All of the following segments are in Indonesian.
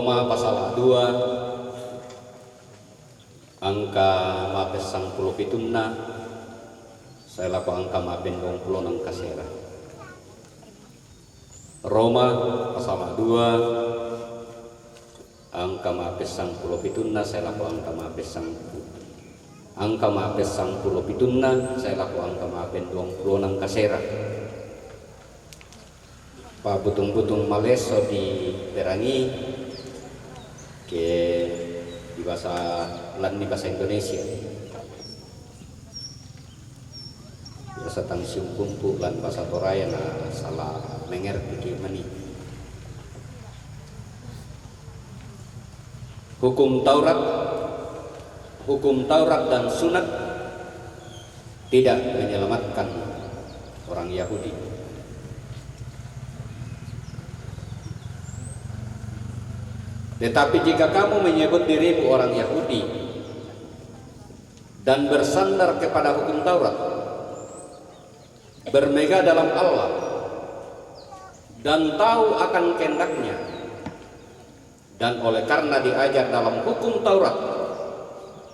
Roma pasal 2 angka mapes sang puluh pitunna saya laku angka mapen 20 nang kasera. Roma pasal 2 angka mapes sang puluh pitunna saya laku angka mapes sang puluh pitunna saya laku angka mapen 20 nang kasera. Pa butung-butung maleso di perangi ke di bahasa Indonesia bahasa tangsiung kumpu lan bahasa Toraya na salah mengerti gimana hukum Taurat dan sunat tidak menyelamatkan orang Yahudi. Tetapi jika kamu menyebut dirimu orang Yahudi dan bersandar kepada hukum Taurat, bermegah dalam Allah dan tahu akan kehendaknya, dan oleh karena diajar dalam hukum Taurat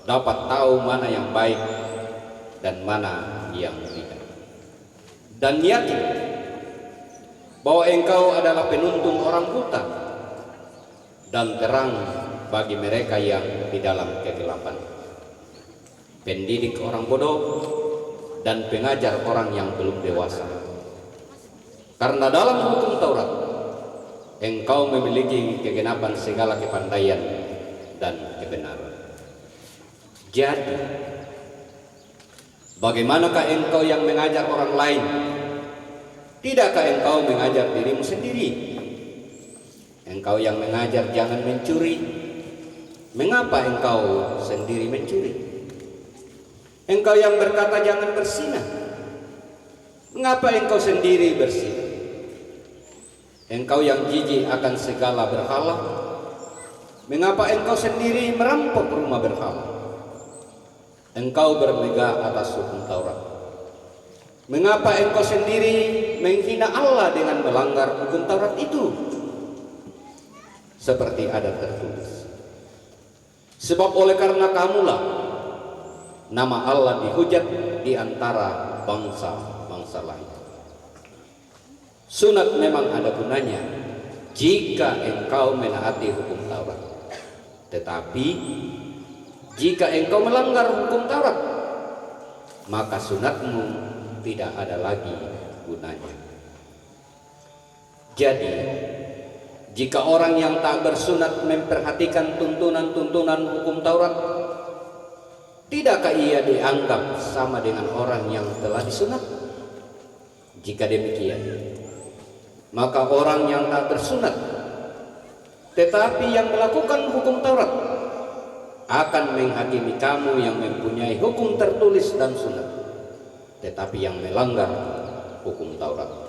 dapat tahu mana yang baik dan mana yang tidak, dan yakin bahwa engkau adalah penuntun orang buta dan terang bagi mereka yang di dalam kegelapan, pendidik orang bodoh dan pengajar orang yang belum dewasa. Karena dalam hukum Taurat engkau memiliki kegenapan segala kepandaian dan kebenaran. Jadi bagaimanakah engkau yang mengajar orang lain? Tidakkah engkau mengajar dirimu sendiri? Engkau yang mengajar jangan mencuri, mengapa engkau sendiri mencuri? Engkau yang berkata jangan berzinah, mengapa engkau sendiri berzinah? Engkau yang jijik akan segala berhala, mengapa engkau sendiri merampok rumah berhala? Engkau bermegah atas hukum Taurat, mengapa engkau sendiri menghina Allah dengan melanggar hukum Taurat itu? Seperti ada tertulis, sebab oleh karena kamulah nama Allah dihujat di antara bangsa-bangsa lain. Sunat memang ada gunanya jika engkau menaati hukum Taurat, tetapi jika engkau melanggar hukum Taurat, maka sunatmu tidak ada lagi gunanya. Jadi jika orang yang tak bersunat memperhatikan tuntunan-tuntunan hukum Taurat, tidakkah ia dianggap sama dengan orang yang telah disunat? Jika demikian, maka orang yang tak bersunat tetapi yang melakukan hukum Taurat akan menghakimi kamu yang mempunyai hukum tertulis dan sunat, tetapi yang melanggar hukum Taurat.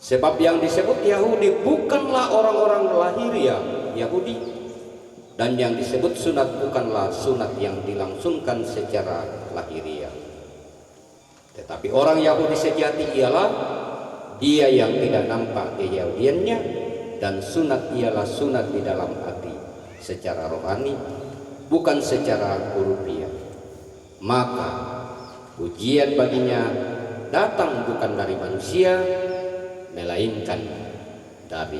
Sebab yang disebut Yahudi bukanlah orang-orang lahiriah Yahudi, dan yang disebut sunat bukanlah sunat yang dilangsungkan secara lahiriah. Tetapi orang Yahudi sejati ialah dia yang tidak nampak keyahudiannya, dan sunat ialah sunat di dalam hati secara rohani, bukan secara hurufiah. Maka pujian baginya datang bukan dari manusia, melainkan dari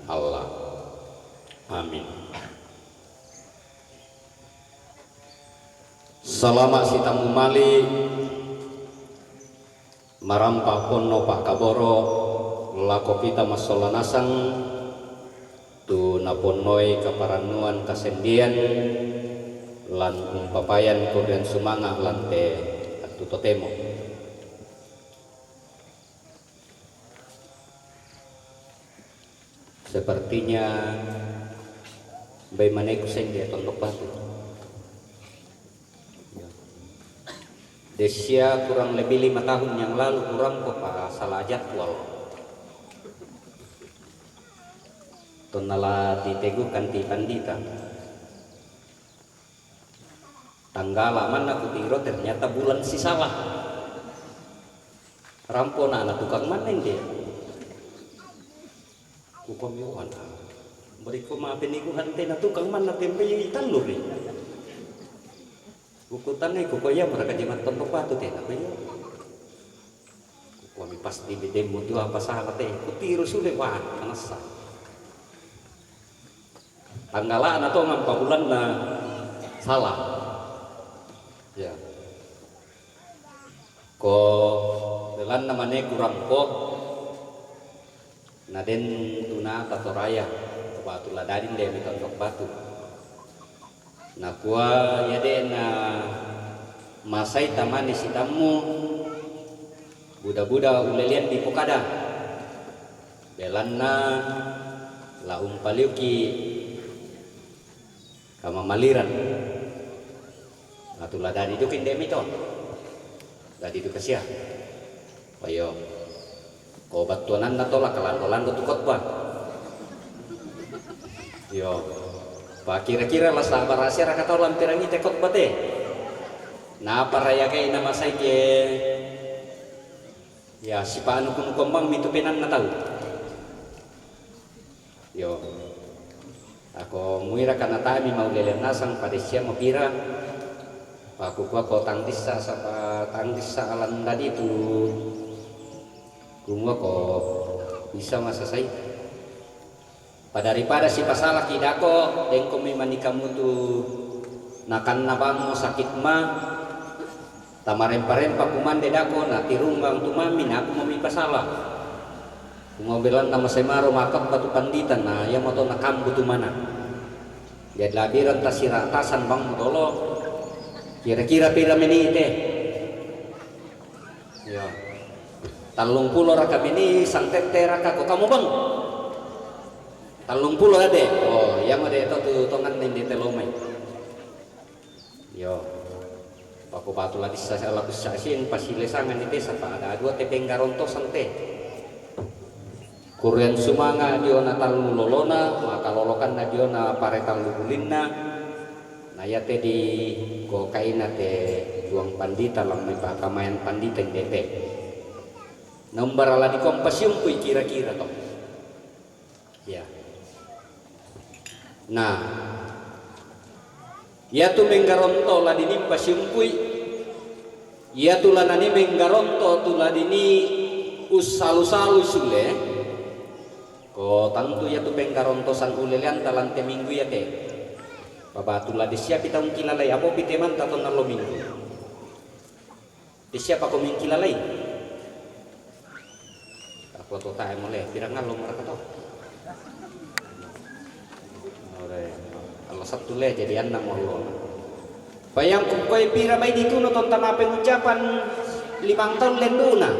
Allah. Amin. Selama si tamu mali marampa ponno pak kaboro lako kita masola nasang tu naponnoi kaparanuan kasendian lan umpapayan kodean sumanga lan te atu totemo. Sepertinya bagaimana kuseng dia tondok batu. Desia kurang lebih 5 tahun yang lalu kurang kok salah jadwal. Tonala ditegukan di pandita. Tanggal mana aku tiro ternyata bulan si salah. Rampona anak tukang manen dia. Kukomiwan Beriko mapiniku hante na tukang man na tempe italur ni. Ukutan ni kukoya mereka jimat tontok batu teh apa ya? Kami pasti bidem mutu apa sahabat teh. Kutiru sudah wah anasa. Tanggalan atau ngapa bulan na salah. Ya. Ko delan namanya kurang ko. Naden tuna tatoraya. Batu ladadin deh tontok batu. Nah gua ya deh na masai tamani si tamu buda-buda ulelian di pokada belanna laung paliuki kama maliran atu ladadi dukin demi to dadi du kesia ayo ko batuanan na tolak kalan-kalan tukot ba yo pa kira-kira lah sabar rahasia rakata ulam tirangi tekot bate na paraya kay nama say ke ya si paano kung kumbang mitupinan na tahu yo ako muira kana tami maulelen nasang padesya mapira aku kuha ko tangdis sa alam tadi itu kumwa ko bisa masasay daripada si pasalah kidako dengko memani kamu tu nakan nabango sakit ma tamarempa-rempa kumande dako na tirumbang tumamin aku mami pasalah kumobelan nama semaro makap batu panditan na yang moto nakambu tu mana jadi labiran tasiratasan bang mutolo kira-kira pira menite ya 30 raka meni santete raka ko kamu bang 30 ade oh yang ada itu tuh tongan di telomai yo aku batu lagi saya laku sasin pasilesangan di desa pak ada dua tepeng garonto sante kurian sumanga diona talu lolona maka lolokan na diona paretan lubulinna nah ya te di ko kaina te juang pandita lang may pakamayan pandita yang dete nomor ala di kompasium kui kira-kira toh ya nah ya tu menggaronto la dini pasiumpui ya tu lanani menggaronto tu la dini usalu-salu sule ko tantu ya tu menggaronto san ulelian talante minggu ya te baba tu la disiap kita mengkilalai apa piteman tato nalo minggu disiap aku mengkilalai aku to tae mole pirang nalo mereka to kalau Sabtu le jadi anak mollo. Bayang koy pira bay dito no ton tama pengucapan 5 tahun lenduna.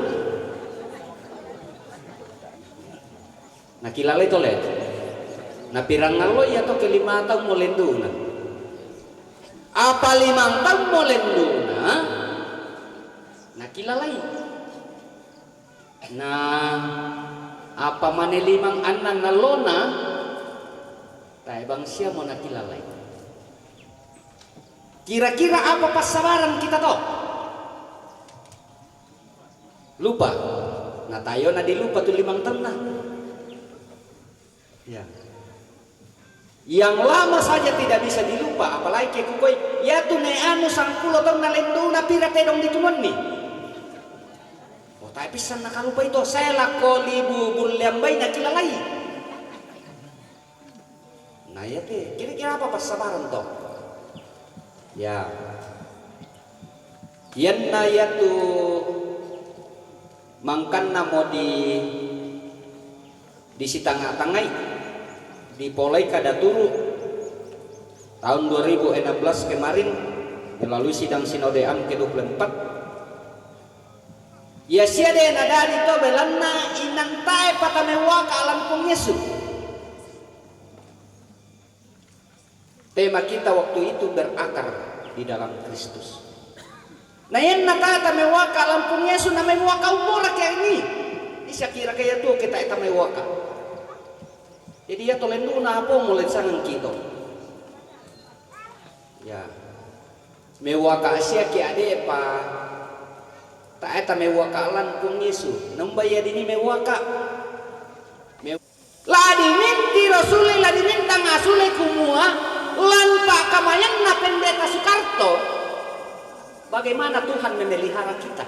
Nakilala ito le. Na pirang ngalo ya to ke 5 tahun mo lenduna. Apa 5 tahun mo lenduna? Nakilalay. Na apa mane 5 anan na lona? Tay bang siya mo nakilalay. Kira-kira apa pasabaran kita to? Lupa. Nah tayo na dilupa tu 5 tahun na. Ya. Yang lama saja tidak bisa dilupa, apalagi ke kukoy ya tu ne anu 10 tahun na lendo na pirate dong dituman ni. Oh tay pisan nakalupa ito saya lako libu bulyambay nakilalay. Nah ya teh, kira-kira apa pasabaran toh? Ya, yan na ya tu mangkan namo di sitanga-tangai di polai kada turu tahun 2016 kemarin melalui sidang sinode am ke-24 ya siade nada dito belanna inantae patamewa ka alam kong Yesus. Tema kita waktu itu berakar di dalam Kristus. Nah yang nakata mewaka lampung Yesus na mewaka umura kayak ini. Isa kira kaya tuh kita eta mewaka. Jadi ya tolendu na apa mulai sangan kita. Ya. Mewaka asya ki ade pa. Ta eta mewaka lampung Yesus. Nambaya dini mewaka. Ladinin ti Rasulillah ladinin Mulan Pak Kamayanna Pendeta Soekarto, bagaimana Tuhan memelihara kita,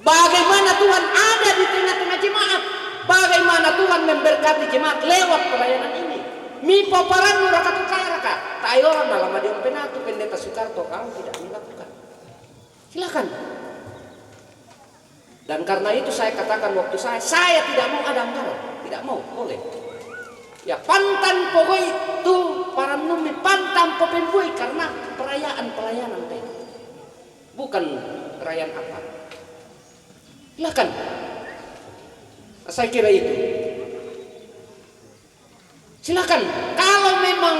bagaimana Tuhan ada di tengah-tengah jemaat, bagaimana Tuhan memberkati jemaat lewat pelayanan ini. Mi paparan raka tukaraka, tayoran dalam adion penatu Pendeta Soekarto kalau tidak dilakukan. Silakan. Dan karena itu saya katakan waktu saya tidak mau ada anggaran, tidak mau, boleh. Ya pantan pokok itu para numi pantan popembui karena perayaan pelayanan teh, bukan perayaan apa. Silakan. Saya kira itu. Silakan. Kalau memang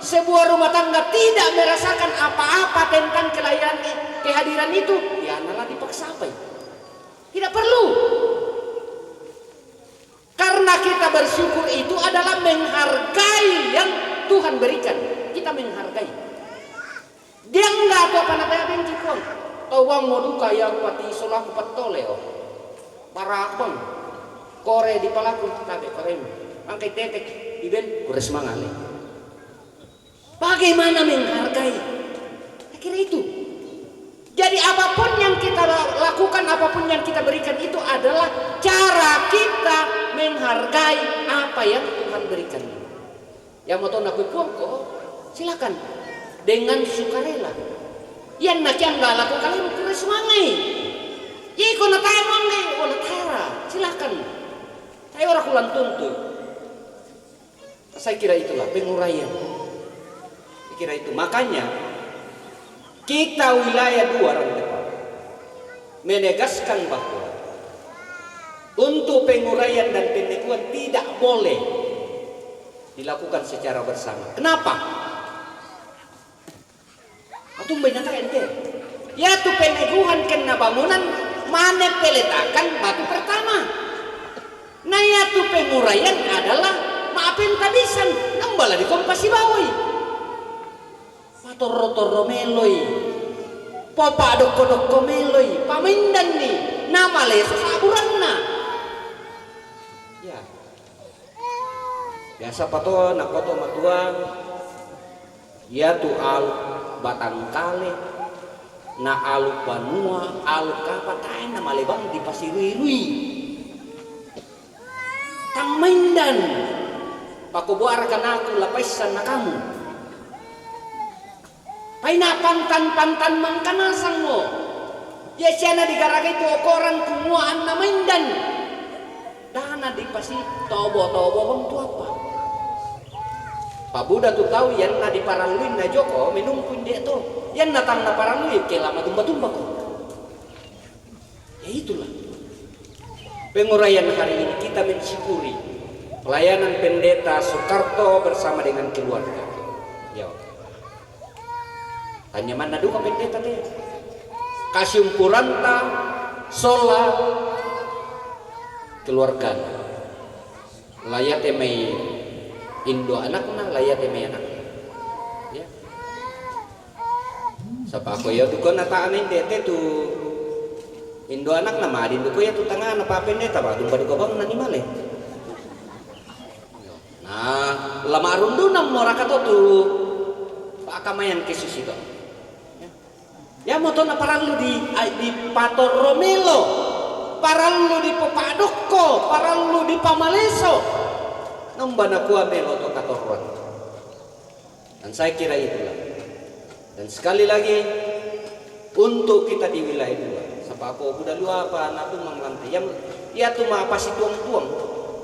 sebuah rumah tangga tidak merasakan apa-apa tentang kehadiran itu, ya malah dipaksa apa ya? Tidak perlu. Karena kita bersyukur itu adalah menghargai yang Tuhan berikan. Kita menghargai. Dia enggak tuh apa namanya benci pun. Tawang mau duka yang pati solah patoleo. Para bang. Kore di palaku tabe korem. Angkai tetek iben kures mangale. Bagaimana menghargai? Saya kira itu. Jadi apapun yang kita lakukan, apapun yang kita berikan itu adalah cara kita menghargai apa yang Tuhan berikan. Yang mau tahu nak kok silakan dengan sukarela. Yang nak yang nggak lakukan itu kira semangai. Iko na tayo mangai, wala tara. Silakan. Saya orang kulan tuntut. Saya kira itulah penguraian. Saya kira itu makanya. Kita wilayah 2 orang depan menegaskan bahwa untuk penguraian dan pembukuan tidak boleh dilakukan secara bersama. Kenapa? Atau banyak ente. Ya tu peneguhan kena bangunan mana peletakan batu pertama. Nah ya tu penguraian adalah maafin tabisan nambala di kompasi bawai. Toro-toro meloi, popa doko-doko meloi, pamindan nih, nama leso saburanna. Ya, biasa pato nak foto matuan, ya tu al batang kale, na alu banua, alu kapatain nama lebang di pasirui, tang mindan, paku buarkan aku lapisan na kamu. Paina pantan-pantan mangkanasang mo. Ya siana digaraga itu okoran kumuaan na maindan. Dana di pasi tobo-tobo bang tu apa. Pak Buddha tu tahu yan na di paraluin na Joko menumpun dia tu. Yan natang na paraluin kelama tumba-tumba ko. Ya itulah. Penguraian hari ini kita mensyukuri pelayanan Pendeta Soekarto bersama dengan keluarga. Ya. Tanya mana duka pendeta teh kasih umkuranta sola keluarga layak temai indo anakna layak temai anak ya sapa aku ya duka nata anin tete tu indo anak nama adin duka ya tu tangan apa pendeta ba dumba duka bang nani male nah lama rundu nam morakato tu Pak Kamayan kesus itu. Ya moto na parang lu di Pator Romelo, parang lu di Papadoko, parang lu di Pamaleso. Namba na kuha melo to katoron. Dan saya kira itulah. Dan sekali lagi untuk kita di wilayah 2, sapa ako buda lu apa na tu manglantai. Ya tu apa si tuang-tuang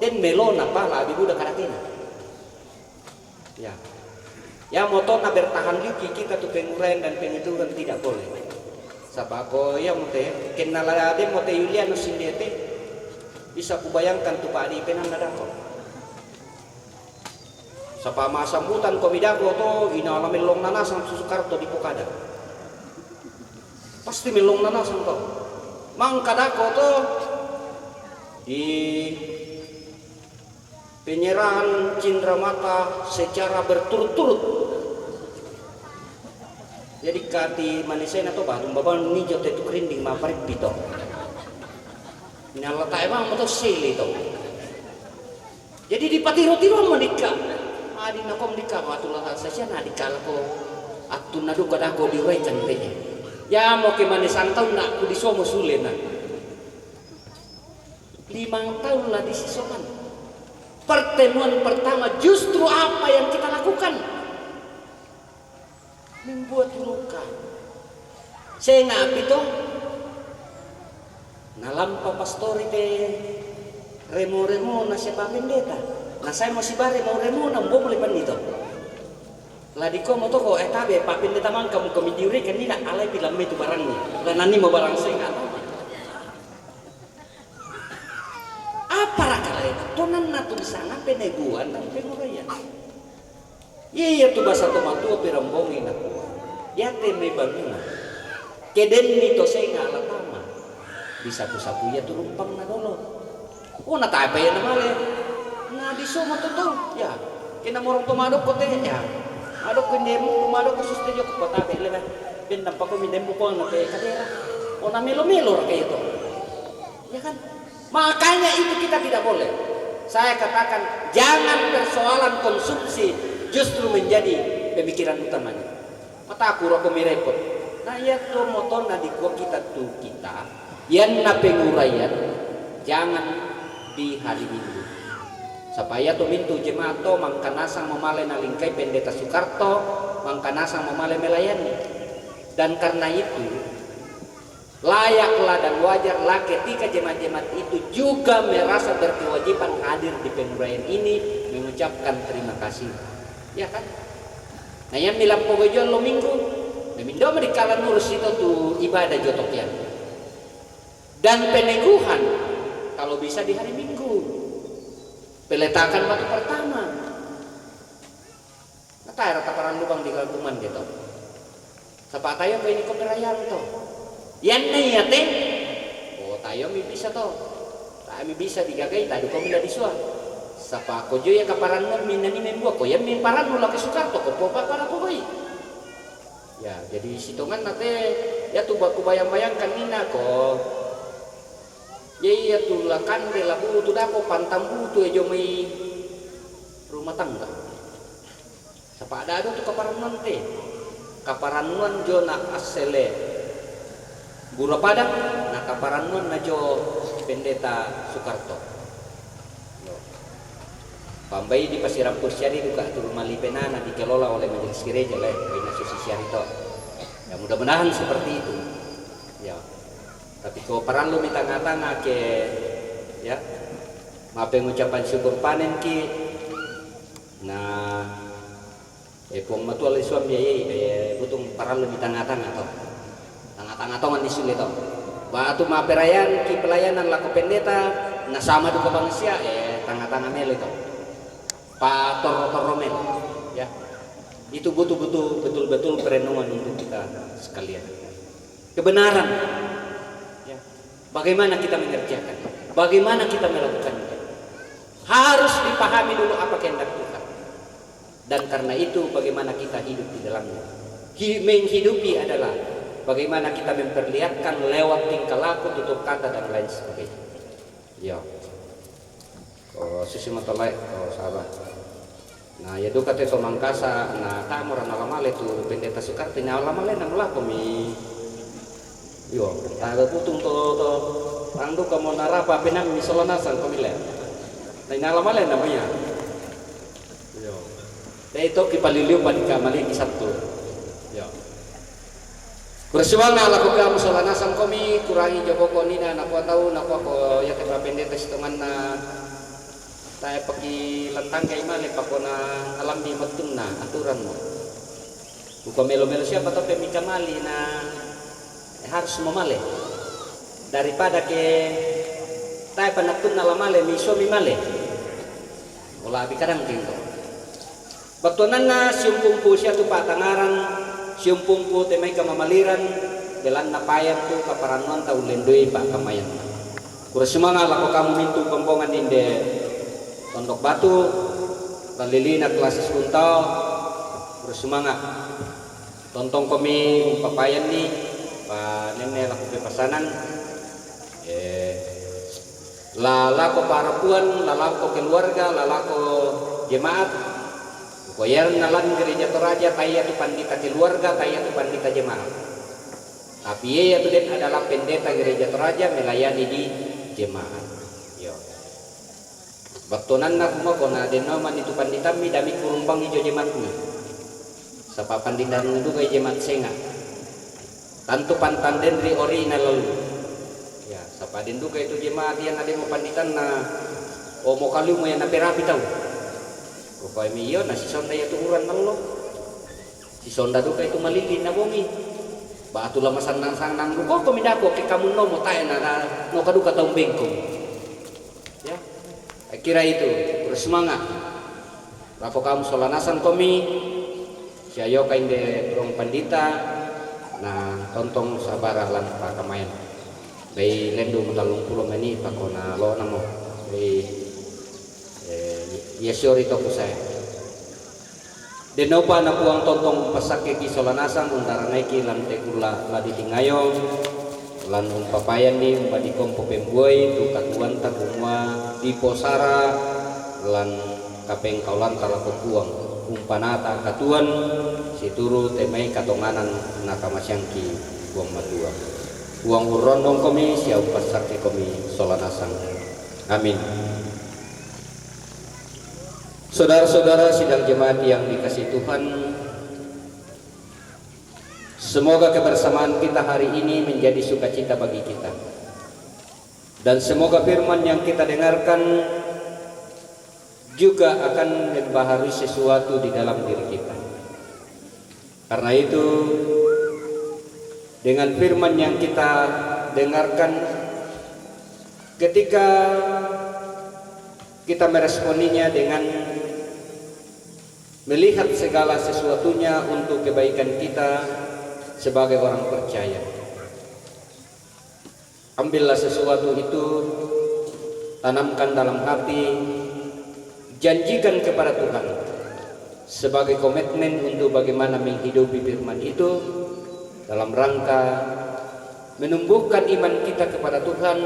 dan melo na pala abi buda karakena. Ya. Ya moto na bertahan lagi kita tuh penguraian dan pengeduran tidak boleh. Sapa ko ya mote kenala ade mote Yuliano sindete bisa kubayangkan tuh Pak di penan nadako. Sapa masambutan ko midako to ginala melong nanasang Soekarto di Pokada. Pasti melong nanasang to. Mangkadako to di penyerahan Cindramata secara berturut-turut. Jadi kati manisay na to ba tung babang ninyo tetu krinding maparit pito. Nyala tayo mga moto sili to. Jadi di patiro-tiro manika adi na kom dika watulah sasya na dikala ko atun na duka dako diuraikan teh. Ya mau ke mana santau nak ku disomo sule na. 5 tahun lah di Sisoman. Pertemuan pertama justru apa yang kita lakukan? Membuat luka. Saya ngap itu nalampa pastori de remo-remo na siya pendeta. Na saya masih bare mau remo na mo boleh pandito. Ladiko mo to ko tabe pa pendeta man kamu kami diuri kan nila alay bilang itu barangnya. Dan nani mo barang saya ngap. Apa rakala itu? Tonan na tu bisa ngape neguan dan pengurayan. Iya tu bahasa tomatua perambongi na ko. Ya teme bangungan. Keden nito saya ngalatama. Bisa sapu ya tu rumpang na dolo. Oh na tayo pa yan naman eh. Na di so matutong. Ya. Kina morong tumadok ko te. Ya. Adok ko hindi mo tumadok ko sustayo ko patabi. Leba. Bindang pa ko mindempo ko na te kadera. O na milo-milo kayo to. Ya kan? Makanya itu kita tidak boleh. Saya katakan jangan persoalan konsumsi justru menjadi pemikiran utamanya. Mata aku rokok mirepot. Nah ya tuh motor na di gua kita tuh kita yang na pengurayan jangan di hari Minggu. Supaya tuh mintu jemaat to mangkanasang memale nalingkai pendeta Soekarto, mangkanasang memale melayani. Dan karena itu layaklah dan wajarlah ketika jemaat-jemaat itu juga merasa berkewajiban hadir di pengurayan ini mengucapkan terima kasih. Ya kan? Nah yang bilang pogojon lo minggu, demindo dikala nurus itu tuh ibadah jotoknya. Dan peneguhan kalau bisa di hari Minggu. Peletakan batu pertama. Kata rata paran lubang di kalbuman gitu. Sapa tayo ini koperayaan to. Yan na yate. O tayo mi bisa to. Tayo mi bisa digagay tadi ko mila disua. Sapa ko jo ya kaparan mo minani membuat ko yan min paran mo laki Soekarto ko po para po boy. Ya jadi situngan nate ya tuh baku bayang-bayangkan nina ko. Ya tuh lakan de labu tu dako pantam butu ejo mai rumah tangga. Sapa ada tuh kaparan nante. Kaparan nuan jo na asele. Guru Padang, nah kaparanun najo pendeta Soekarto. Pambai di Pasiram Pusyari juga tu rumah lipenana dikelola oleh majelis gereja lah, Wina Susi Syarito. Ya mudah-mudahan seperti itu. Ya. Tapi kalau peran lu minta ngatanga ke, ya, maaf pengucapan syukur panen ki. Nah, pong matual suami butung peran lu minta ngatanga toh. Tengah-tengah di sini toh. Batu maperayan ki pelayanan laku pendeta nah sama duka bangsia tengah-tengah mele toh. Pa toromel ya. Itu butuh-butuh betul-betul perenungan untuk kita sekalian. Kebenaran ya. Bagaimana kita mengerjakan? Bagaimana kita melakukan itu? Harus dipahami dulu apa kehendak Tuhan. Dan karena itu bagaimana kita hidup di dalamnya. Menghidupi adalah bagaimana kita memperlihatkan lewat tingkah laku, tutur kata dan lain sebagainya. Ya. Oh, sisi matolai, oh sahabat. Nah, ya duka teto mangkasa, nah tamuran alamale tu pendeta Soekarto, nah alamale nang laku mi. Yo, taga putung to angdu kamu narapa penam misolanasan pemilih. Nah, alamale namanya. Yo. Itu kipaliliu panika mali di Sabtu. Yo. Bersuang laku kamu solanasan komi kurangi joko konina nakwa tahu nakwa ko ya kepa pendeta situngan na tayo pagi lantang kay mali pakona alam di matun na aturan mo. Buka melo-melo siapa to pemika mali na harus memale daripada ke tayo panatun na lamale mi suami male. Wala abi kadang tingko. Batunan na siumpung po siya tu patangaran siumpung po temay kamamaliran belan napayan tu kaparanon tau lendoy pa kamayan. Kurasumanga lako kamu mintu pembongan inde Tondok Batu Talilina klasis kuntau kurasumanga tontong kami papayan ni pa nene lako pepasanan lalako para puan lalako keluarga lalako jemaat Koyar nalan gereja Toraja taya tu pandita keluarga, taya tu pandita jemaat. Tapi ia tu adalah pendeta gereja Toraja melayani di jemaat. Yo. Baktonan na kuma kona deno man itu pandita mi dami kurumbang ijo jemaat ni. Sapa pandita nundu kay jemaat senga. Tantu pantan den ri ori na lalu. Ya, sapa den du kay itu jemaat yang ada mo panditan na o mo kalu mo yan na perapi tau. Rupay mi iyo na si sonda ya tuuran nalo. Si sonda du kay itu malilin na bongi. Ba tu lama sanang sanang du ko midako kay kamu no mo tayo na no kaduka taong bengko. Ya. Kira itu bersemangat. Rapo kamu solanasan komi. Siayo kain de rong pandita. Nah, tontong sabara lan pakamayan. Bei lendu mutalung pulo meni pakona lo namo. Bei yesiori toku saya. Denopa na puang tontong pasake ki solanasan untara naiki lan tekula ladi tingayong lan umpapayan ni umpadi kompo pembuai tu katuan takumwa di posara lan kapeng kaulan talako puang umpanata katuan situru temai katonganan nakamasyangki buang matua buang urondong komi siau pasake komi solanasang. Amin. Saudara-saudara sidang jemaat yang dikasihi Tuhan, semoga kebersamaan kita hari ini menjadi sukacita bagi kita. Dan semoga firman yang kita dengarkan juga akan membaharui sesuatu di dalam diri kita. Karena itu, dengan firman yang kita dengarkan, ketika kita meresponinya dengan melihat segala sesuatunya untuk kebaikan kita sebagai orang percaya. Ambillah sesuatu itu, tanamkan dalam hati, janjikan kepada Tuhan sebagai komitmen untuk bagaimana menghidupi firman itu dalam rangka menumbuhkan iman kita kepada Tuhan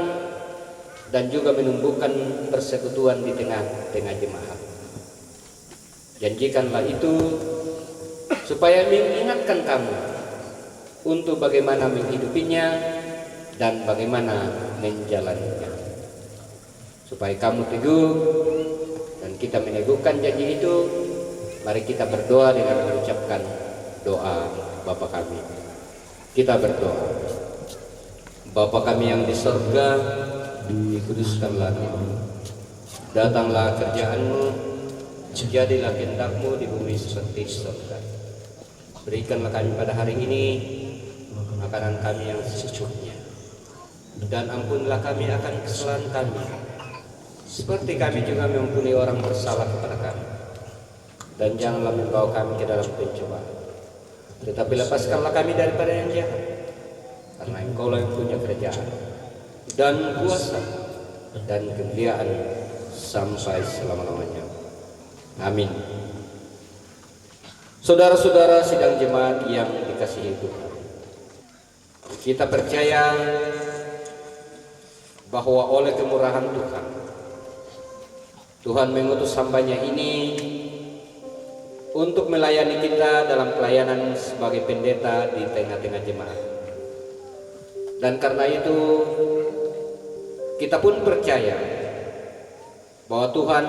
dan juga menumbuhkan persekutuan di tengah-tengah jemaat. Janjikanlah itu supaya mengingatkan kamu untuk bagaimana menghidupinya dan bagaimana menjalaninya. Supaya kamu teguh dan kita meneguhkan janji itu, mari kita berdoa dengan mengucapkan doa Bapa kami. Kita berdoa. Bapa kami yang di sorga, dikuduskanlah namamu. Datanglah kerjaanmu, jadilah kehendak-Mu di bumi seperti di sorga. Berikanlah kami pada hari ini makanan kami yang secukupnya, dan ampunilah kami akan kesalahan kami, seperti kami juga mengampuni orang bersalah kepada kami. Dan janganlah membawa kami ke dalam pencobaan, tetapi lepaskanlah kami daripada yang jahat, karena Engkaulah yang punya kerajaan dan kuasa dan kemuliaan sampai selama-lamanya. Amin. Saudara-saudara sidang jemaat yang dikasihi Tuhan, kita percaya bahwa oleh kemurahan Tuhan, Tuhan mengutus hamba-Nya ini untuk melayani kita dalam pelayanan sebagai pendeta di tengah-tengah jemaat. Dan karena itu kita pun percaya bahwa Tuhan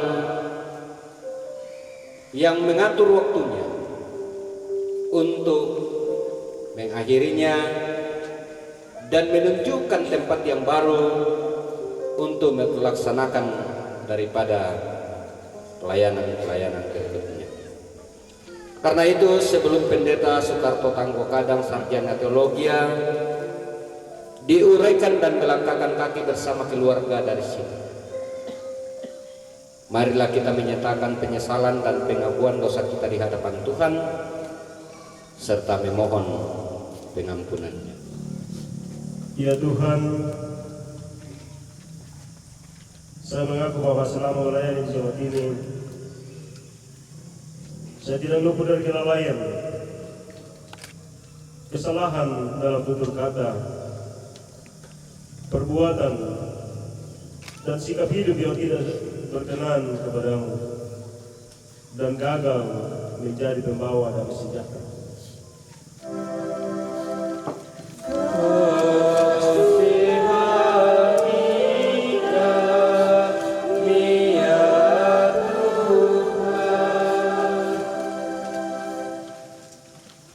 yang mengatur waktunya untuk mengakhirinya dan menunjukkan tempat yang baru untuk melaksanakan daripada pelayanan berikutnya. Karena itu sebelum Pendeta Soekarto Tanggo Kadang Sarjana Teologia diuraikan dan melangkahkan kaki bersama keluarga dari sini, marilah kita menyatakan penyesalan dan pengakuan dosa kita di hadapan Tuhan serta memohon pengampunan-Nya. Ya Tuhan, saya mengaku bahwa selama melayani jemaat ini saya tidak luput dari kelalaian, kesalahan dalam tutur kata, perbuatan, dan sikap hidup yang tidak berkenan kepadamu, dan gagal menjadi pembawa damai sejahtera.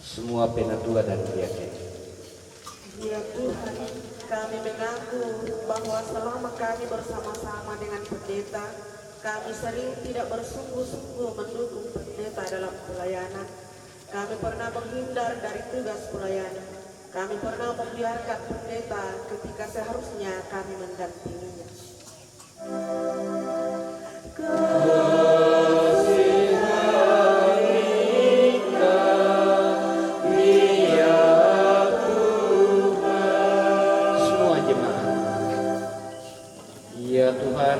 Semua penatua dan keyakinan. Ya Tuhan, kami mengaku bahwa selama kami bersama-sama dengan pendeta, kami sering tidak bersungguh-sungguh mendukung pendeta dalam pelayanan. Kami pernah menghindar dari tugas pelayanan. Kami pernah membiarkan pendeta ketika seharusnya kami mendampinginya. Ya Tuhan,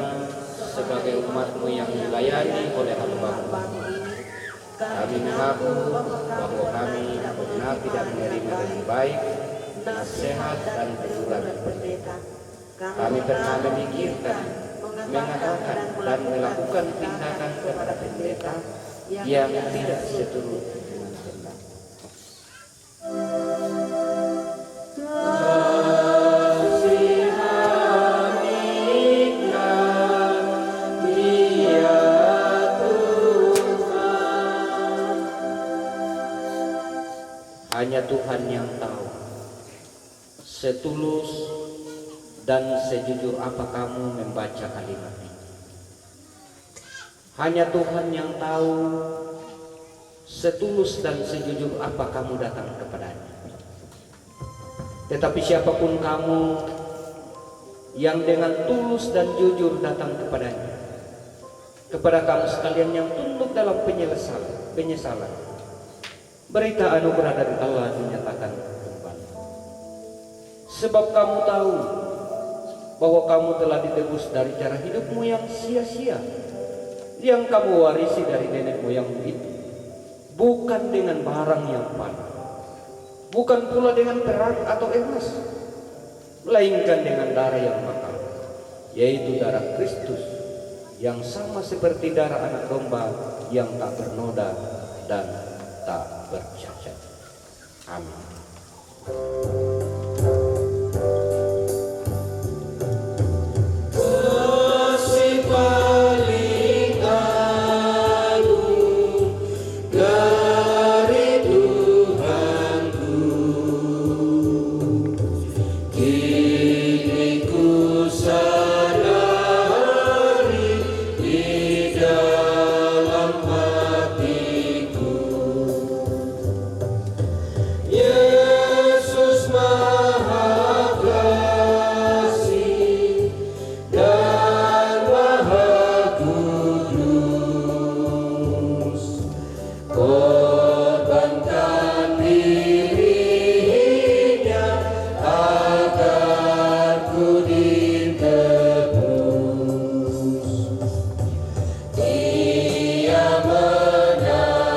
sebagai umat-Mu yang dilayani oleh hamba-Mu, kami mengaku bahwa kami benar tidak menerima dengan baik nasihat dan teguran pendeta. Kami pernah memikirkan, mengatakan dan melakukan tindakan kepada pendeta yang tidak seturut dengan kehendak. Hanya Tuhan yang tahu setulus dan sejujur apa kamu membaca kalimat ini. Hanya Tuhan yang tahu setulus dan sejujur apa kamu datang kepadanya. Tetapi siapapun kamu yang dengan tulus dan jujur datang kepadanya, kepada kamu sekalian yang tunduk dalam penyesalan, berita anugerah dari Allah dinyatakan kembali. Sebab kamu tahu bahwa kamu telah ditebus dari cara hidupmu yang sia-sia, yang kamu warisi dari nenek moyangmu itu, bukan dengan barang yang panas, bukan pula dengan perak atau emas, melainkan dengan darah yang mahal, yaitu darah Kristus, yang sama seperti darah anak domba yang tak bernoda dan tak bercacat. Amin. Kasih paling agung dari Tuhanku, kini ku sadari di dalam hatiku. Yesus Maha Kasih dan Maha Kudus, korbankan dirinya agar ku ditebus. Dia menaklukkan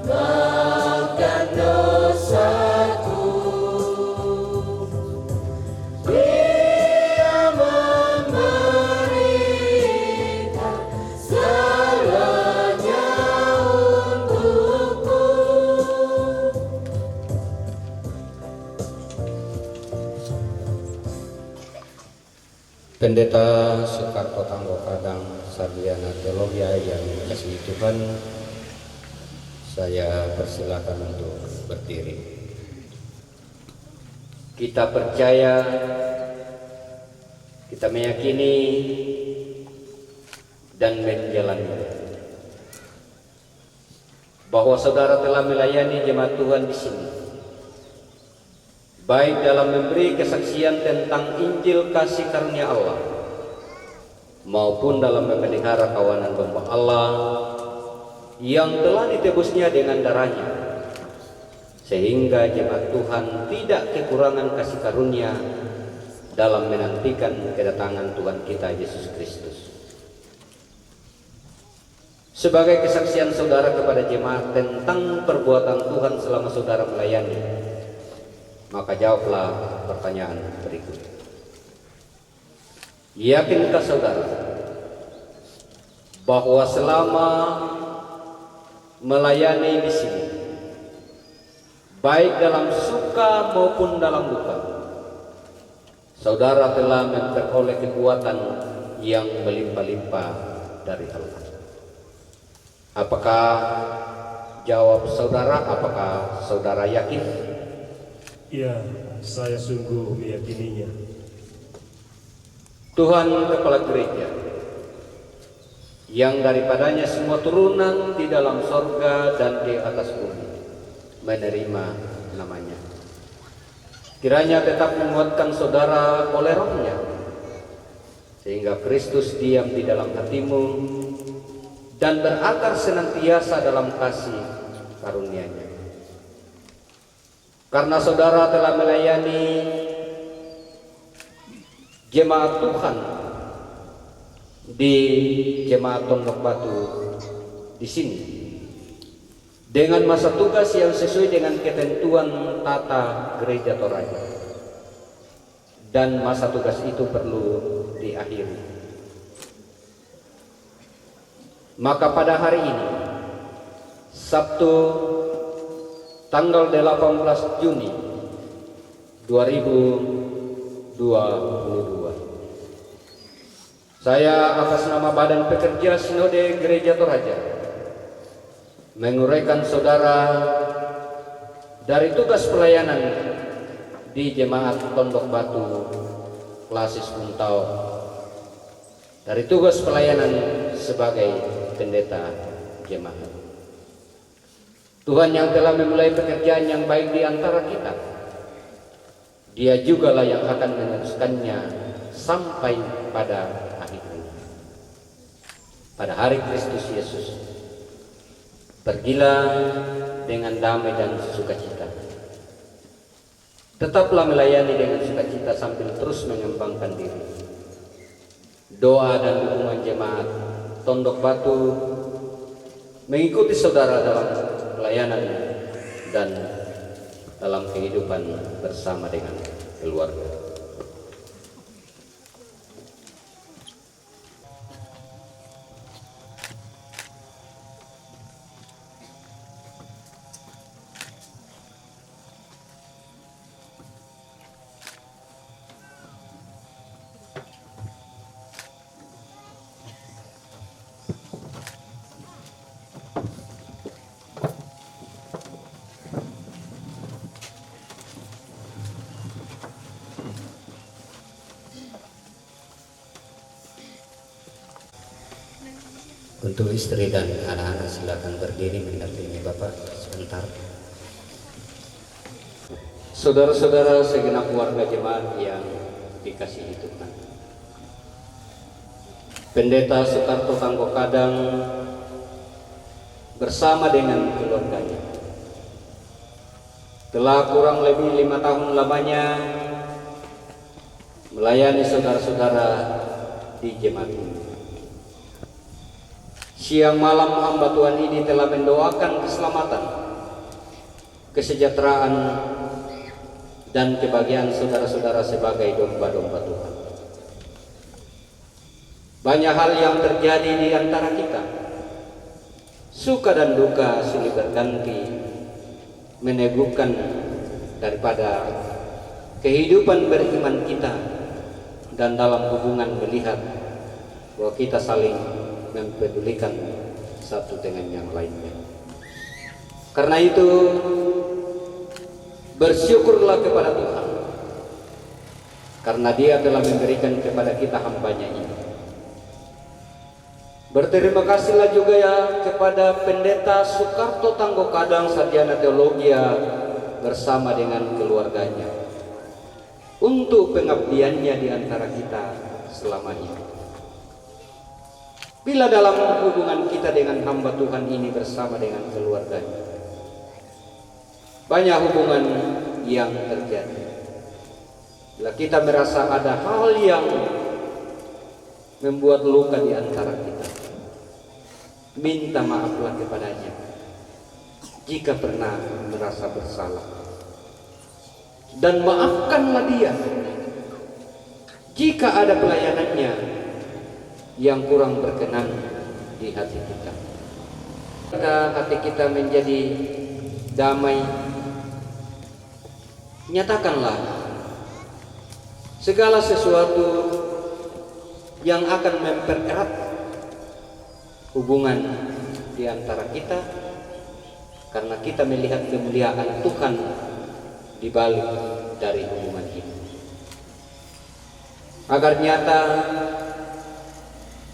maut dan dosaku. Dia memberikan segalanya untukku. Pendeta Soekarto Tanggo Kadang Sarjana Teologi yang dikasihi Tuhan, saya persilakan untuk berdiri. Kita percaya, kita meyakini dan menjalani bahwa saudara telah melayani jemaat Tuhan di sini, baik dalam memberi kesaksian tentang Injil kasih karunia Allah maupun dalam memelihara kawanan domba Allah yang telah ditebusnya dengan darahnya, sehingga jemaat Tuhan tidak kekurangan kasih karunia dalam menantikan kedatangan Tuhan kita Yesus Kristus. Sebagai kesaksian saudara kepada jemaat tentang perbuatan Tuhan selama saudara melayani, maka jawablah pertanyaan berikut. Yakinkah saudara bahwa selama melayani di sini, baik dalam suka maupun dalam duka, saudara telah memperoleh kekuatan yang melimpah-limpah dari Allah. Apakah jawab saudara? Apakah saudara yakin? Ya, saya sungguh meyakininya. Tuhan Kepala Gereja, yang daripadanya semua turunan di dalam sorga dan di atas bumi menerima namanya, kiranya tetap menguatkan saudara oleh rohnya, sehingga Kristus diam di dalam hatimu dan berakar senantiasa dalam kasih karunia-Nya. Karena saudara telah melayani jemaat Tuhan di jemaat Tondok Batu di sini dengan masa tugas yang sesuai dengan ketentuan tata gereja Toraja, dan masa tugas itu perlu diakhiri. Maka pada hari ini, Sabtu tanggal 18 Juni 2022, saya atas nama Badan Pekerja Sinode Gereja Toraja menguraikan saudara dari tugas pelayanan di Jemaat Tondok Batu Klasis Kuntau, dari tugas pelayanan sebagai pendeta jemaat. Tuhan yang telah memulai pekerjaan yang baik di antara kita, Dia jugalah yang akan meneruskannya sampai pada akhirnya. Pada hari Kristus Yesus, pergilah dengan damai dan sukacita. Tetaplah melayani dengan sukacita sambil terus mengembangkan diri. Doa dan dukungan jemaat Tondok Batu mengikuti saudara dalam pelayanan dan dalam kehidupan bersama dengan keluarga. Untuk istri dan anak-anak silakan berdiri mendampingi Bapak sebentar. Saudara-saudara segenap warga jemaat yang dikasihi Tuhan, Pendeta Sukarto Tanggo Kadang bersama dengan keluarganya telah kurang lebih 5 tahun lamanya melayani saudara-saudara di jemaat ini. Siang malam hamba Tuhan ini telah mendoakan keselamatan, kesejahteraan, dan kebahagiaan saudara-saudara sebagai domba-domba Tuhan. Banyak hal yang terjadi di antara kita. Suka dan duka silih berganti, meneguhkan daripada kehidupan beriman kita, dan dalam hubungan melihat bahwa kita saling mempedulikan satu dengan yang lainnya. Karena itu, bersyukurlah kepada Tuhan, karena Dia telah memberikan kepada kita hamba-Nya ini. Berterima kasihlah juga ya kepada Pendeta Sukarto Tanggo Kadang, sarjana teologia, bersama dengan keluarganya untuk pengabdiannya di antara kita selama ini. Bila dalam hubungan kita dengan hamba Tuhan ini bersama dengan keluarganya, banyak hubungan yang terjadi. Bila kita merasa ada hal yang membuat luka di antara kita, minta maaflah kepadanya jika pernah merasa bersalah, dan maafkanlah dia jika ada pelayanannya yang kurang berkenan di hati kita. Jika hati kita menjadi damai, nyatakanlah segala sesuatu yang akan mempererat hubungan di antara kita, karena kita melihat kemuliaan Tuhan di balik dari hubungan ini. Agar nyata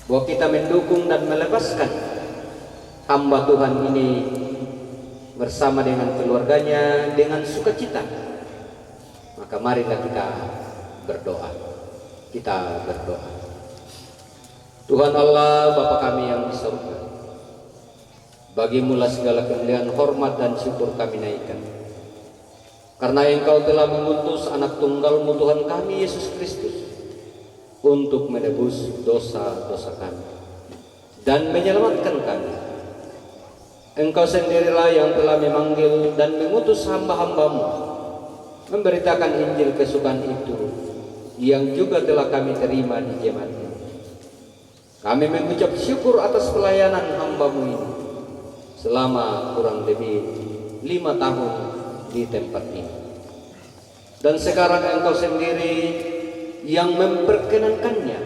bahwa kita mendukung dan melepaskan hamba Tuhan ini bersama dengan keluarganya dengan sukacita, maka marilah kita berdoa. Kita berdoa. Tuhan Allah, Bapa kami yang di surga, bagimulah segala kemuliaan, hormat dan syukur kami naikkan, karena Engkau telah mengutus anak tunggal-Mu Tuhan kami Yesus Kristus untuk menebus dosa-dosa kami dan menyelamatkan kami. Engkau sendirilah yang telah memanggil dan mengutus hamba-hamba-Mu memberitakan Injil kesukaan itu yang juga telah kami terima di jemaat ini. Kami mengucap syukur atas pelayanan hamba-Mu ini selama kurang lebih 5 tahun di tempat ini. Dan sekarang Engkau sendiri yang memperkenankannya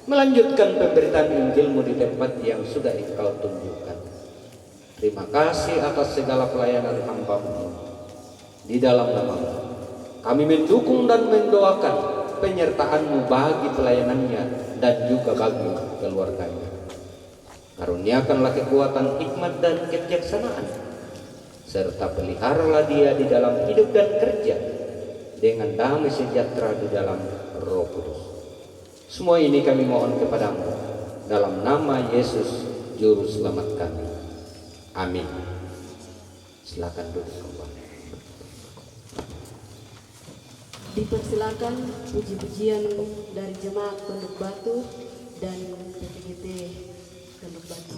melanjutkan pemberitaan Injil-Mu di tempat yang sudah Engkau tunjukkan. Terima kasih atas segala pelayanan hamba-Mu. Di dalam nama-Mu kami mendukung dan mendoakan penyertaan-Mu bagi pelayanannya dan juga bagi keluarganya. Karuniakanlah kekuatan, hikmat dan kebijaksanaan, serta peliharalah dia di dalam hidup dan kerja dengan damai sejahtera di dalam Roh Kudus. Semua ini kami mohon kepadamu dalam nama Yesus Juru Selamat kami. Amin. Silakan duduk kembali. Dipersilakan puji-pujian dari jemaat Pondok Batu dan PTGT Pondok Batu.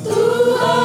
Tuhan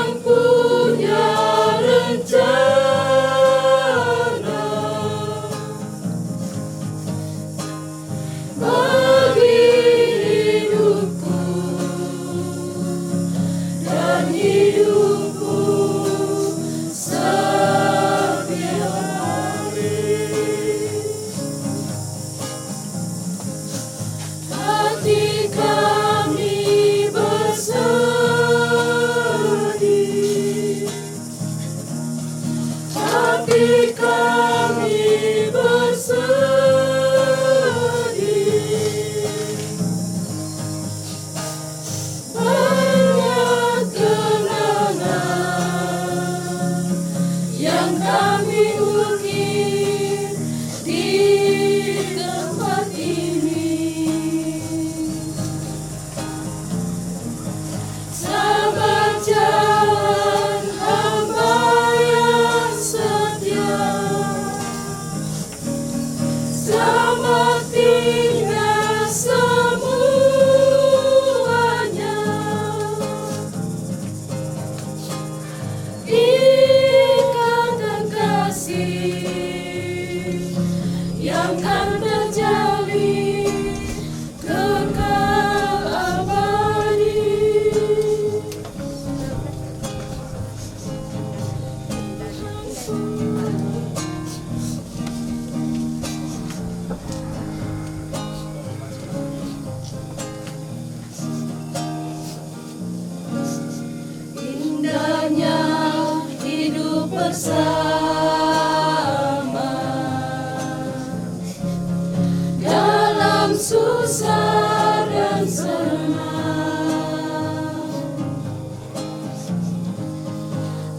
susah dan senang,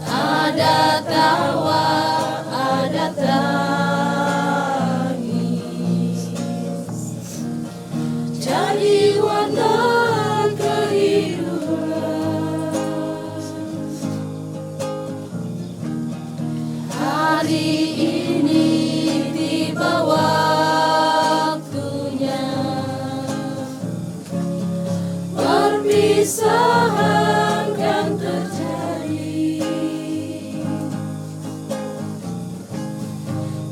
ada tawa, ada tangis, jadi warna kehidupan. Hari ini tiba waktunya, perpisahan kan terjadi.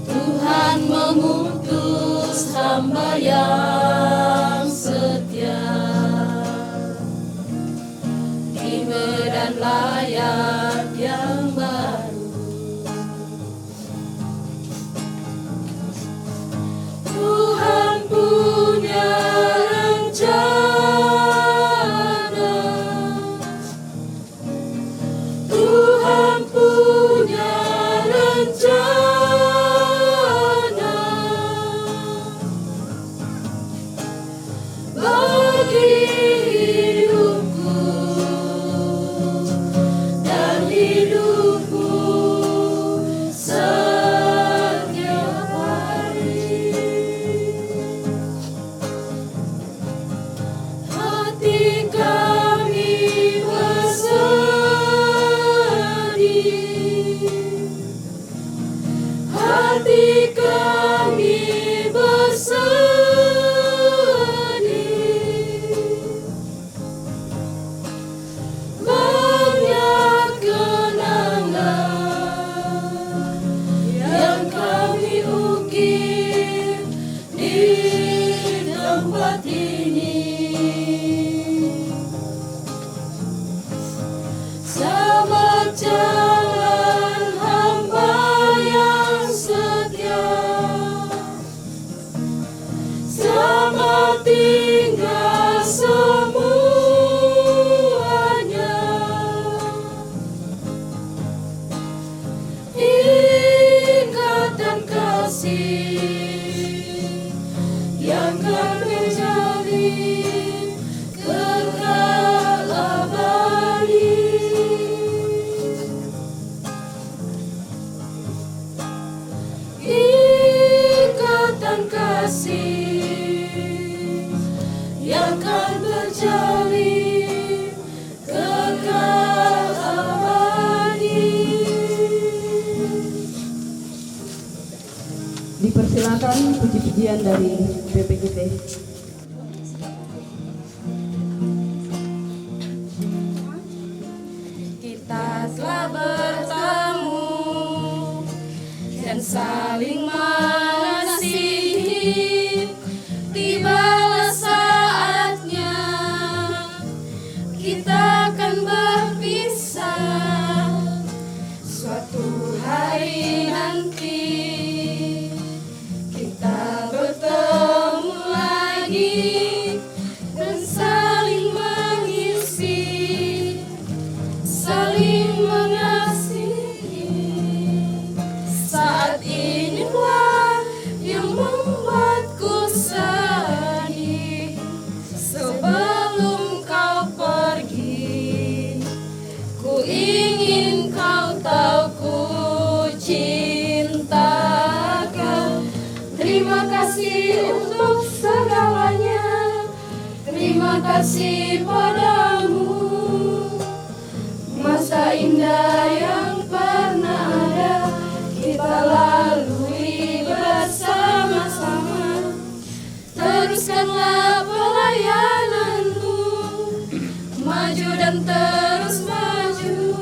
Tuhan mengutus hamba yang setia di medan layak yang baru. Tuhan punya rencana, Tuhan punya rencana bagi hidupku dan hidupmu setiap hari. Hati kami bersedih, hati kami bersedih, banyak kenangan yang kami ukir di tempat ini. Selamat jalan hamba yang setia, selamat tinggal semuanya. Ikatan kasih yang kami jalin kekal abadi. Ikatan kasih yang kan terjalin kekal abadi. Dipersilakan puji-pujian dari BPGT. Kita telah bertemu dan saling mengasihi. Tibalah saatnya kita akan berpisah. Suatu hari nanti kita bertemu lagi dan saling mengisi, saling mengasihi. Saat inilah yang membuatku sedih. Sebelum kau pergi, ku ingin kau tahu ku cinta kau. Terima kasih untuk segalanya, terima kasih padamu. Masa indah yang pernah ada kita lalui bersama-sama. Teruskanlah pelayananmu, maju dan terus maju,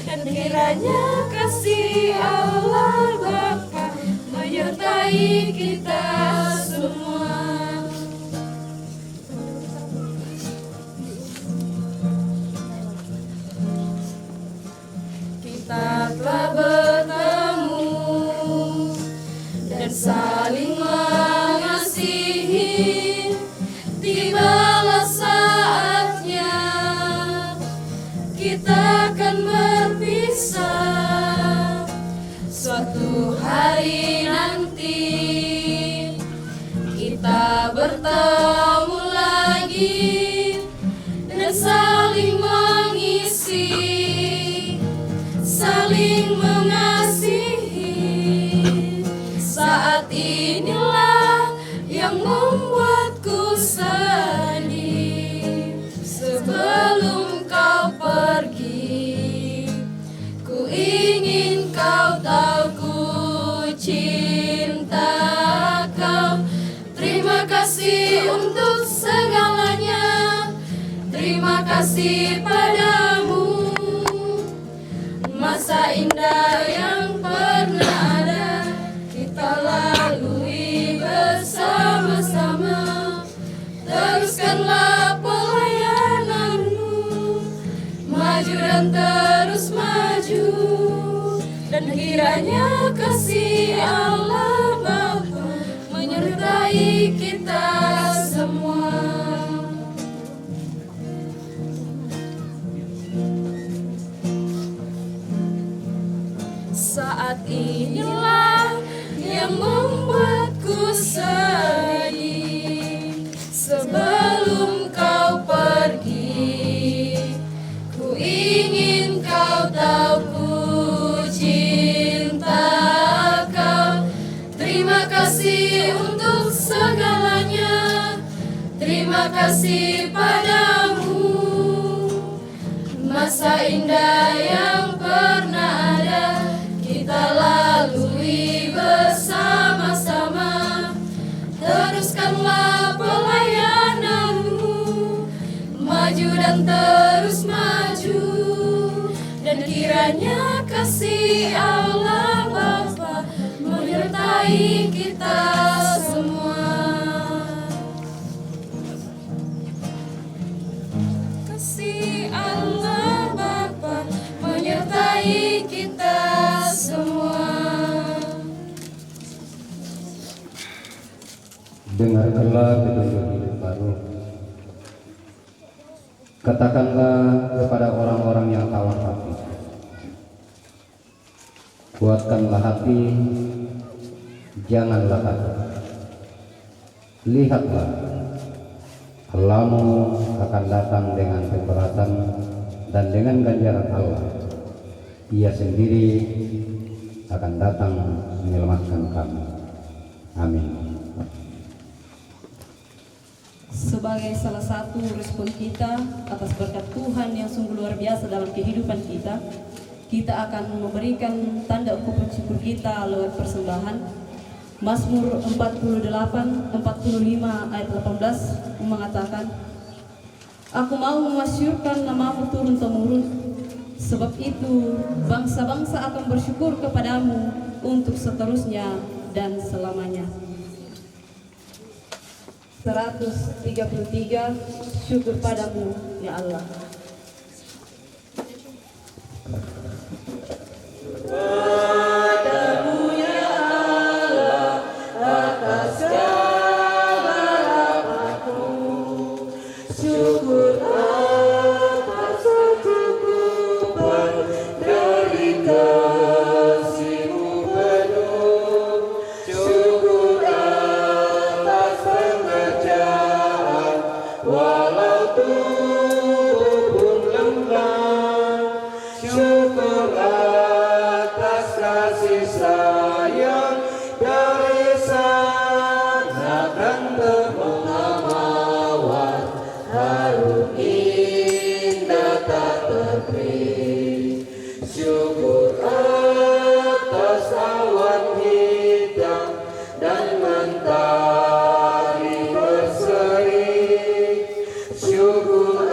dan kiranya kasih Allah Bapa menyertai kita semua. Kita telah bertemu dan saling mengasihi. Tibalah saatnya kita akan berpisah. Suatu hari nanti kita bertemu lagi dan saling mengisi, saling mengasihi. Saat inilah yang membuatku sedih. Sebelum kau pergi, ku ingin kau tahu ku cinta kau. Terima kasih untuk segalanya, terima kasih padamu. Masa indah yang pernah ada kita lalui bersama-sama. Teruskanlah pelayananmu, maju dan terus maju, dan kiranya kasih Allah Bapa menyertai kita semua. Saat inilah yang membuatku sedih. Sebelum kau pergi, ku ingin kau tahu ku cinta kau. Terima kasih untuk segalanya, terima kasih padamu. Masa indah yang pernah ada kita lalui bersama-sama. Teruskanlah pelayananmu, maju dan terus maju, dan kiranya kasih Allah Bapa menyertai kita semua. Kasih Allah Bapa menyertai kita semua. Dengarkanlah petunjuk hidup baru. Katakanlah kepada orang-orang yang tawar hati, kuatkanlah hati, janganlah takut. Lihatlah, Allahmu akan datang dengan pemberatan dan dengan ganjaran Allah. Ia sendiri akan datang menyelamatkan kami. Amin. Sebagai salah satu respon kita atas berkat Tuhan yang sungguh luar biasa dalam kehidupan kita, kita akan memberikan tanda ungkapan syukur kita lewat persembahan. Mazmur 45 ayat 18 mengatakan, Aku mau memasyurkan namamu turun-temurun, sebab itu bangsa-bangsa akan bersyukur kepadamu untuk seterusnya dan selamanya. 133 syukur padamu ya Allah. Padamu ya Allah atas segala rahmat-Mu, syukur atas kecukupan dari kasih-Mu penuh, syukur atas pengerjaan walau tubuh pun lemah, syukur atas kasih sayang dari sana dan pengamawan harum indah tak terperi, syukur atas awan hitam dan mentari berseri, syukur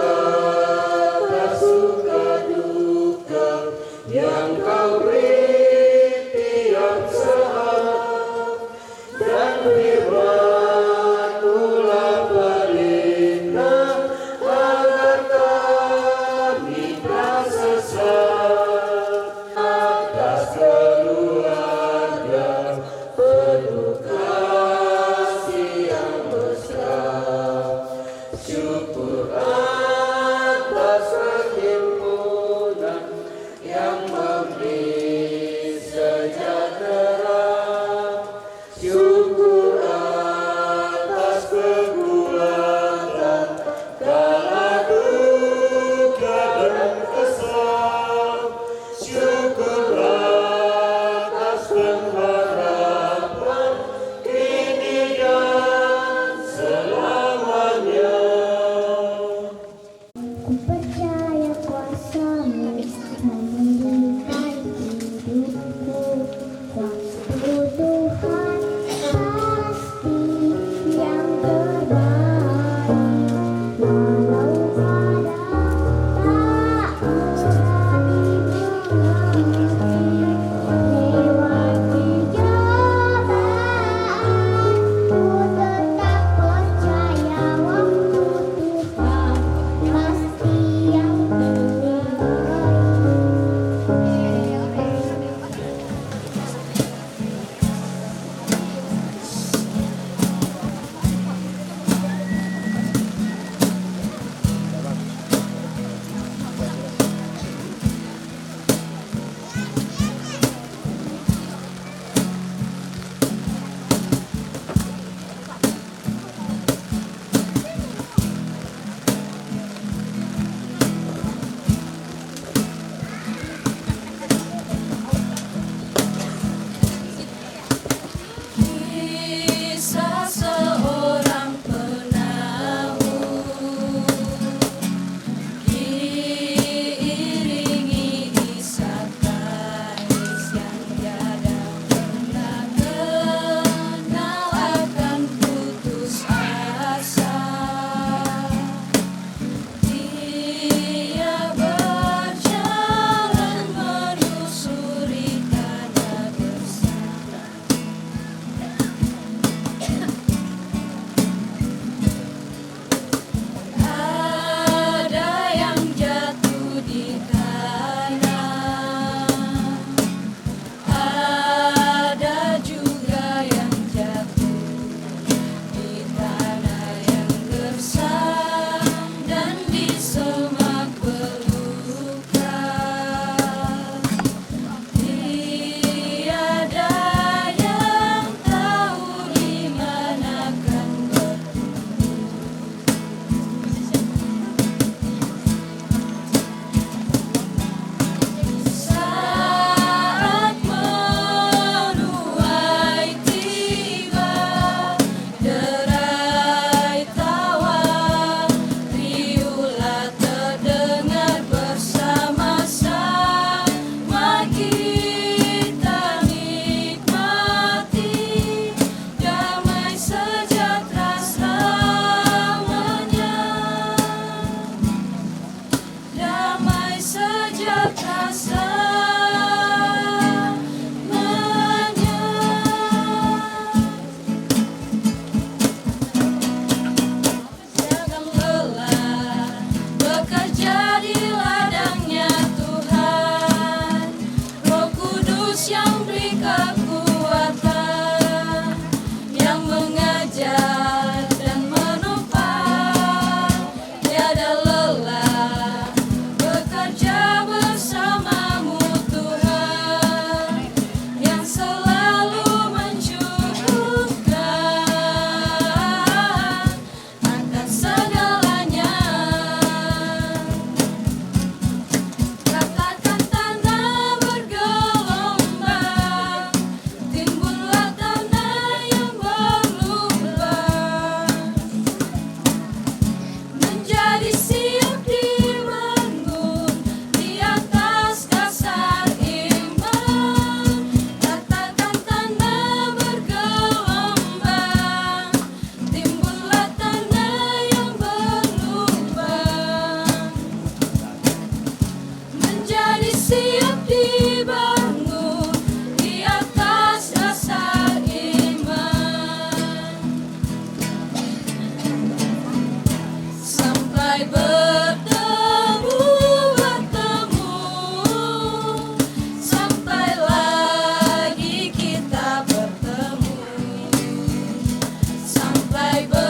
damai